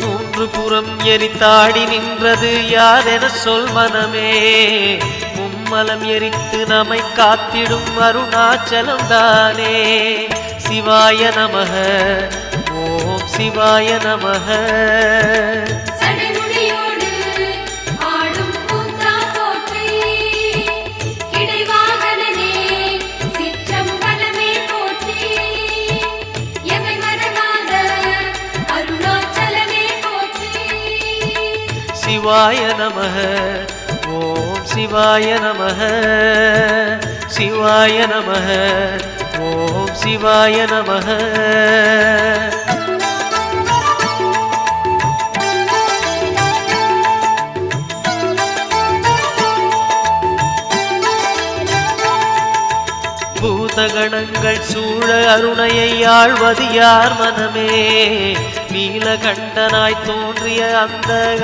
மூன்று புறம் எரித்தாடி நின்றது யாரென சொல் மனமே. மும்மலம் எரித்து நம்மை காத்திடும் அருணாச்சலம் தானே. சிவாய நமக ஓம் சிவாய நமக. சிவாய நமக ஓம் சிவாய நமக. சிவாய நமக ஓம் சிவாய நமக. பூதகணங்கள் சூழ அருணையை ஆழ்வது யார் மனமே. நீலகண்டனாய் தோன்றிய அந்த